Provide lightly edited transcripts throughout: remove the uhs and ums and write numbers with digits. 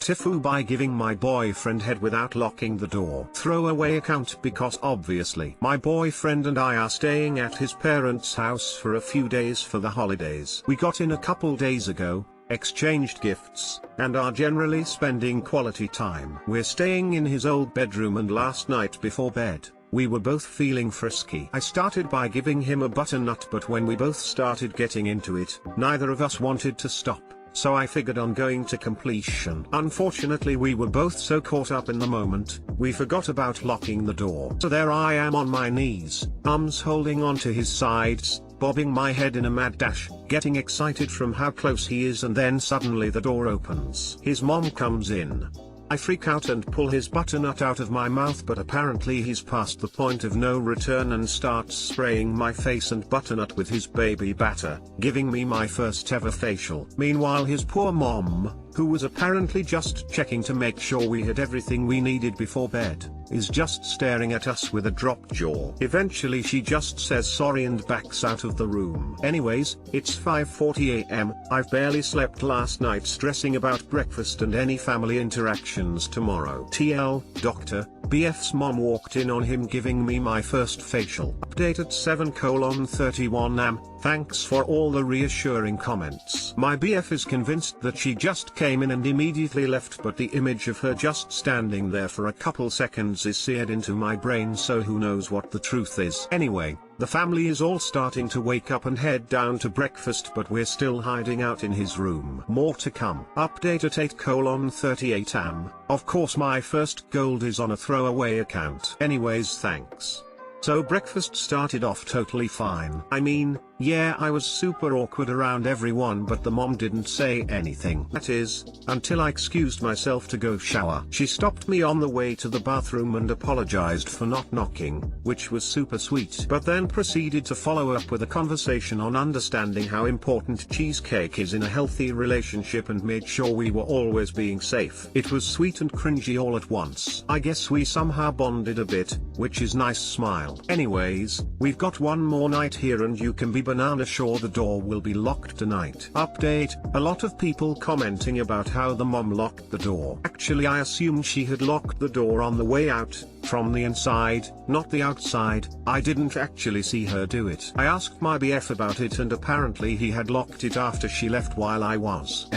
TIFU by giving my boyfriend head without locking the door. Throwaway account because obviously my boyfriend and I are staying at his parents' house for a few days for the holidays. We got in a couple days ago, exchanged gifts, and are generally spending quality time. We're staying in his old bedroom, and last night before bed, we were both feeling frisky. I started by giving him a butternut, but when we both started getting into it, neither of us wanted to stop. So I figured on going to completion. Unfortunately, we were both so caught up in the moment, we forgot about locking the door. So there I am on my knees, arms holding onto his sides, bobbing my head in a mad dash, getting excited from how close he is, and then suddenly the door opens. His mom comes in. I freak out and pull his butternut out of my mouth, but apparently he's past the point of no return and starts spraying my face and butternut with his baby batter, giving me my first ever facial. Meanwhile, his poor mom, who was apparently just checking to make sure we had everything we needed before bed, is just staring at us with a dropped jaw. Eventually she just says sorry and backs out of the room. Anyways, it's 5:40 AM, I've barely slept last night, stressing about breakfast and any family interactions tomorrow. TL, doctor, BF's mom walked in on him giving me my first facial. Update at 7:31 AM, thanks for all the reassuring comments. My BF is convinced that she just came in and immediately left, but the image of her just standing there for a couple seconds is seared into my brain, so who knows what the truth is. Anyway, the family is all starting to wake up and head down to breakfast, but we're still hiding out in his room. More to come. Update at 8:38 AM. Of course my first gold is on a throwaway account. Anyways, thanks. So breakfast started off totally fine. I mean, yeah, I was super awkward around everyone, but the mom didn't say anything. That is, until I excused myself to go shower. She stopped me on the way to the bathroom and apologized for not knocking, which was super sweet. But then proceeded to follow up with a conversation on understanding how important cheesecake is in a healthy relationship and made sure we were always being safe. It was sweet and cringy all at once. I guess we somehow bonded a bit, which is nice. Smile. Anyways, we've got one more night here and you can be banana sure the door will be locked tonight. Update, a lot of people commenting about how the mom locked the door. Actually, I assumed she had locked the door on the way out, from the inside, not the outside. I didn't actually see her do it. I asked my BF about it and apparently he had locked it after she left while I was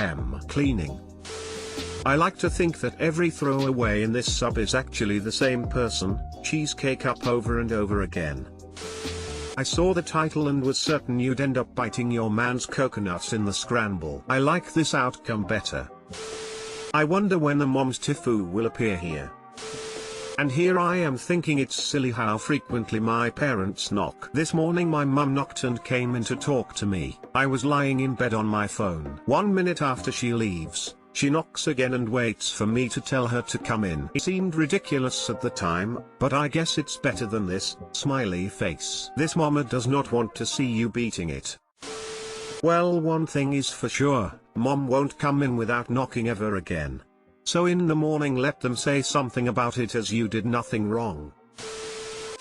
cleaning. I like to think that every throwaway in this sub is actually the same person, cheesecake up over and over again. I saw the title and was certain you'd end up biting your man's coconuts in the scramble. I like this outcome better. I wonder when the mom's TIFU will appear here. And here I am thinking it's silly how frequently my parents knock. This morning my mum knocked and came in to talk to me. I was lying in bed on my phone. 1 minute after she leaves, she knocks again and waits for me to tell her to come in. It seemed ridiculous at the time, but I guess it's better than this. Smiley face. This mama does not want to see you beating it. Well, one thing is for sure, mom won't come in without knocking ever again. So in the morning let them say something about it as you did nothing wrong.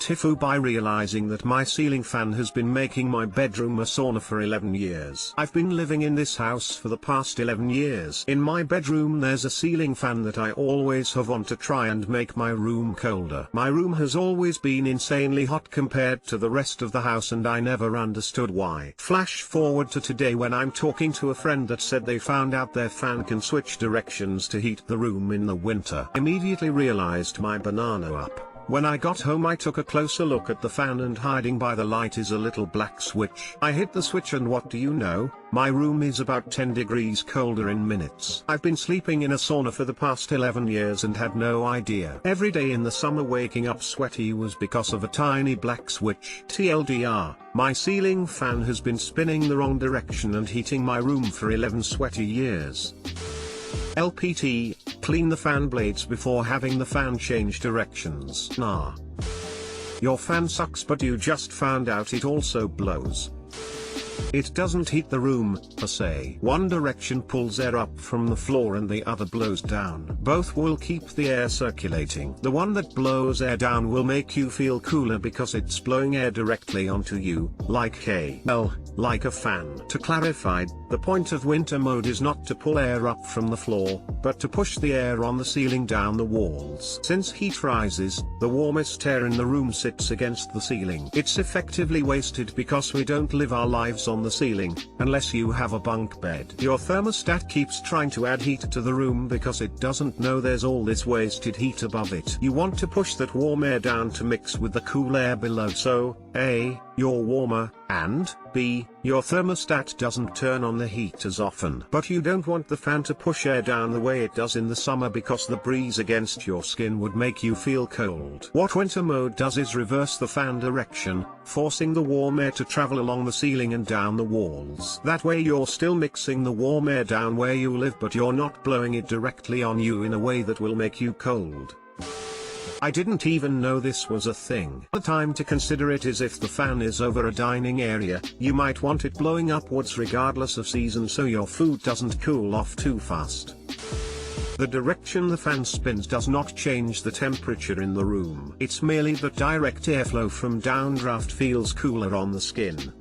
TIFU by realizing that my ceiling fan has been making my bedroom a sauna for 11 years. I've been living in this house for the past 11 years. In my bedroom there's a ceiling fan that I always have on to try and make my room colder. My room has always been insanely hot compared to the rest of the house and I never understood why. Flash forward to today when I'm talking to a friend that said they found out their fan can switch directions to heat the room in the winter. Immediately realized my banana up. When I got home I took a closer look at the fan and hiding by the light is a little black switch. I hit the switch and what do you know? My room is about 10 degrees colder in minutes. I've been sleeping in a sauna for the past 11 years and had no idea. Every day in the summer waking up sweaty was because of a tiny black switch. TLDR, my ceiling fan has been spinning the wrong direction and heating my room for 11 sweaty years. LPT, clean the fan blades before having the fan change directions. Nah. Your fan sucks but you just found out it also blows. It doesn't heat the room, per se. One direction pulls air up from the floor and the other blows down. Both will keep the air circulating. The one that blows air down will make you feel cooler because it's blowing air directly onto you, like a fan. To clarify, The point of winter mode is not to pull air up from the floor, but to push the air on the ceiling down the walls. Since heat rises, the warmest air in the room sits against the ceiling. It's effectively wasted because we don't live our lives on the ceiling, unless you have a bunk bed. Your thermostat keeps trying to add heat to the room because it doesn't know there's all this wasted heat above it. You want to push that warm air down to mix with the cool air below, so A, you're warmer, and B, your thermostat doesn't turn on the heat as often. But you don't want the fan to push air down the way it does in the summer because the breeze against your skin would make you feel cold. What winter mode does is reverse the fan direction, forcing the warm air to travel along the ceiling and down the walls. That way you're still mixing the warm air down where you live, but you're not blowing it directly on you in a way that will make you cold. I didn't even know this was a thing. The time to consider it is if the fan is over a dining area, you might want it blowing upwards regardless of season so your food doesn't cool off too fast. The direction the fan spins does not change the temperature in the room. It's merely that direct airflow from downdraft feels cooler on the skin.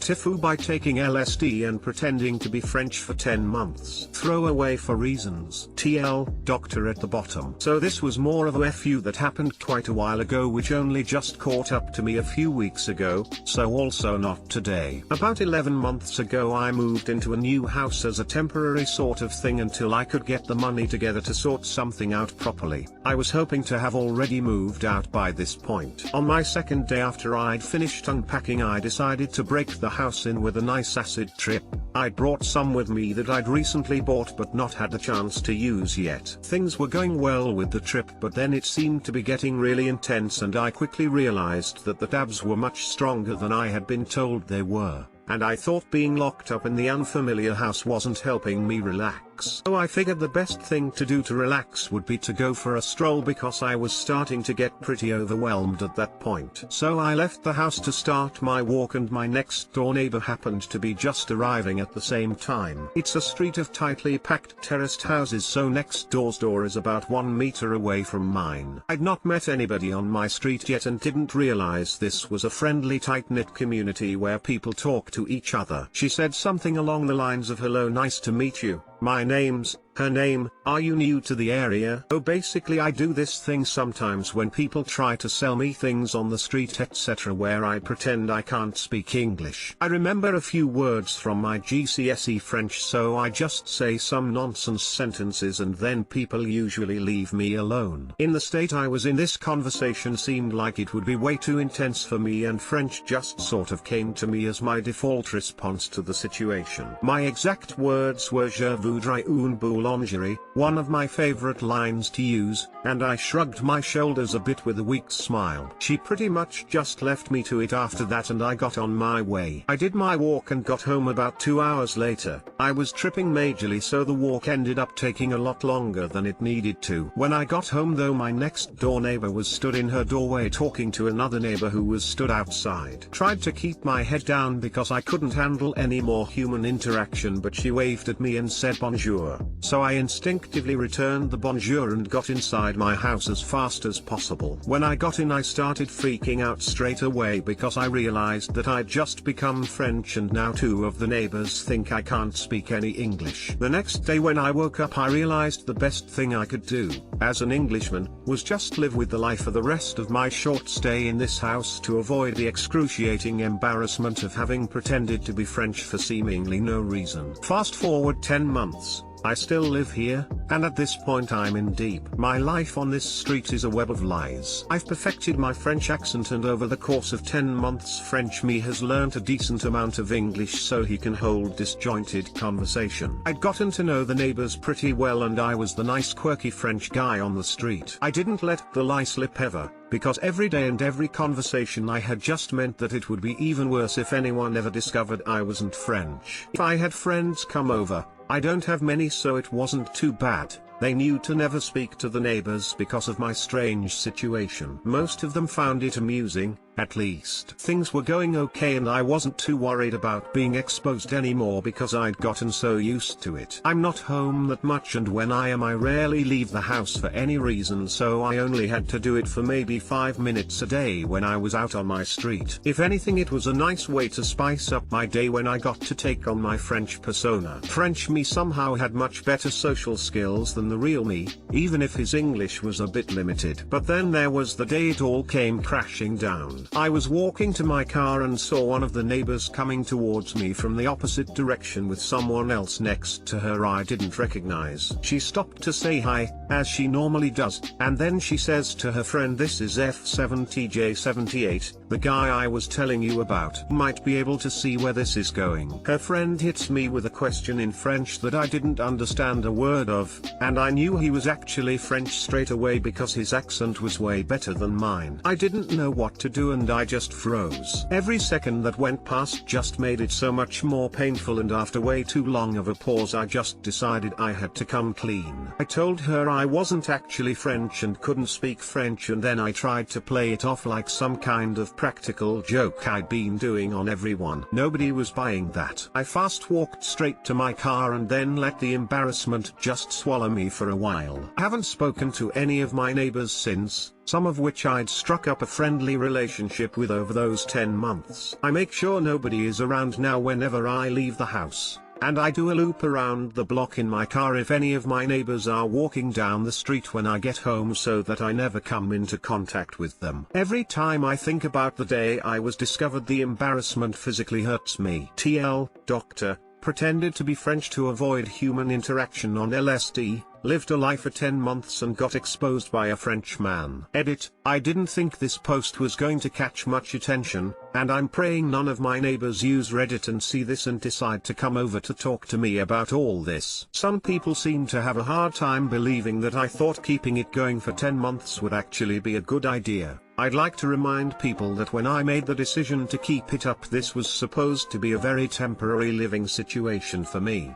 TIFU by taking LSD and pretending to be French for 10 months. Throw away for reasons. TL, doctor at the bottom. So this was more of a FU that happened quite a while ago, which only just caught up to me a few weeks ago, so also not today. About 11 months ago I moved into a new house as a temporary sort of thing until I could get the money together to sort something out properly. I was hoping to have already moved out by this point. On my second day after I'd finished unpacking, I decided to break the house in with a nice acid trip. I'd brought some with me that I'd recently bought but not had the chance to use yet. Things were going well with the trip, but then it seemed to be getting really intense and I quickly realized that the tabs were much stronger than I had been told they were. And I thought being locked up in the unfamiliar house wasn't helping me relax. So I figured the best thing to do to relax would be to go for a stroll because I was starting to get pretty overwhelmed at that point. So I left the house to start my walk and my next door neighbor happened to be just arriving at the same time. It's a street of tightly packed terraced houses, so next door's door is about 1 meter away from mine. I'd not met anybody on my street yet and didn't realize this was a friendly tight-knit community where people talk to each other. She said something along the lines of, "Hello, nice to meet you. My name's," her name, "are you new to the area?" Oh, basically I do this thing sometimes when people try to sell me things on the street etc. where I pretend I can't speak English. I remember a few words from my GCSE French, so I just say some nonsense sentences and then people usually leave me alone. In the state I was in, this conversation seemed like it would be way too intense for me and French just sort of came to me as my default response to the situation. My exact words were "Je voudrais une boulangerie," one of my favorite lines to use, and I shrugged my shoulders a bit with a weak smile. She pretty much just left me to it after that and I got on my way. I did my walk and got home about 2 hours later. I was tripping majorly, so the walk ended up taking a lot longer than it needed to. When I got home though, my next door neighbor was stood in her doorway talking to another neighbor who was stood outside. Tried to keep my head down because I couldn't handle any more human interaction, but she waved at me and said bonjour. So I instinctively returned the bonjour and got inside my house as fast as possible. When I got in I started freaking out straight away because I realized that I'd just become French and now 2 of the neighbors think I can't speak any English. The next day when I woke up I realized the best thing I could do, as an Englishman, was just live with the lie for the rest of my short stay in this house to avoid the excruciating embarrassment of having pretended to be French for seemingly no reason. Fast forward 10 months. I still live here, and at this point I'm in deep. My life on this street is a web of lies. I've perfected my French accent and over the course of 10 months French me has learnt a decent amount of English so he can hold disjointed conversation. I'd gotten to know the neighbors pretty well and I was the nice quirky French guy on the street. I didn't let the lie slip ever, because every day and every conversation I had just meant that it would be even worse if anyone ever discovered I wasn't French. If I had friends come over, I don't have many, so it wasn't too bad. They knew to never speak to the neighbors because of my strange situation. Most of them found it amusing, At least things were going okay and I wasn't too worried about being exposed anymore because I'd gotten so used to it. I'm not home that much, and when I am I rarely leave the house for any reason, so I only had to do it for maybe 5 minutes a day when I was out on my street. If anything, it was a nice way to spice up my day when I got to take on my French persona. French me somehow had much better social skills than the real me, even if his English was a bit limited. But then there was the day it all came crashing down. I was walking to my car and saw one of the neighbors coming towards me from the opposite direction with someone else next to her I didn't recognize. She stopped to say hi, as she normally does, and then she says to her friend, "This is F7TJ78, the guy I was telling you about. Might be able to see where this is going." Her friend hits me with a question in French that I didn't understand a word of, and I knew he was actually French straight away because his accent was way better than mine. I didn't know what to do and I just froze. Every second that went past just made it so much more painful, and after way too long of a pause I just decided I had to come clean. I told her I wasn't actually French and couldn't speak French, and then I tried to play it off like some kind of practical joke I'd been doing on everyone. Nobody was buying that. I fast walked straight to my car and then let the embarrassment just swallow me for a while. I haven't spoken to any of my neighbors since, some of which I'd struck up a friendly relationship with over those 10 months. I make sure nobody is around now whenever I leave the house, and I do a loop around the block in my car if any of my neighbors are walking down the street when I get home, so that I never come into contact with them. Every time I think about the day I was discovered, the embarrassment physically hurts me. TL, doctor, pretended to be French to avoid human interaction on LSD, lived a lie for 10 months and got exposed by a French man. Edit: I didn't think this post was going to catch much attention, and I'm praying none of my neighbors use Reddit and see this and decide to come over to talk to me about all this. Some people seem to have a hard time believing that I thought keeping it going for 10 months would actually be a good idea. I'd like to remind people that when I made the decision to keep it up, this was supposed to be a very temporary living situation for me.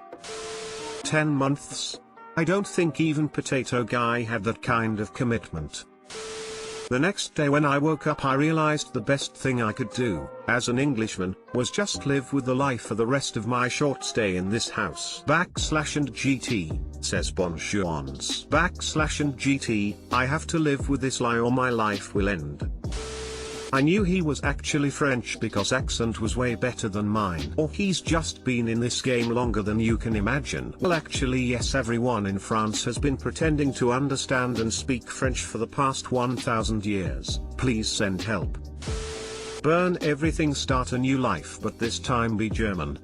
10 months? I don't think even Potato Guy had that kind of commitment. The next day when I woke up, I realized the best thing I could do, as an Englishman, was just live with the lie for the rest of my short stay in this house. /and GT, says Bonjourns. /and GT, I have to live with this lie or my life will end. I knew he was actually French because accent was way better than mine. Or he's just been in this game longer than you can imagine. Well, actually yes, everyone in France has been pretending to understand and speak French for the past 1000 years. Please send help. Burn everything, start a new life, but this time be German.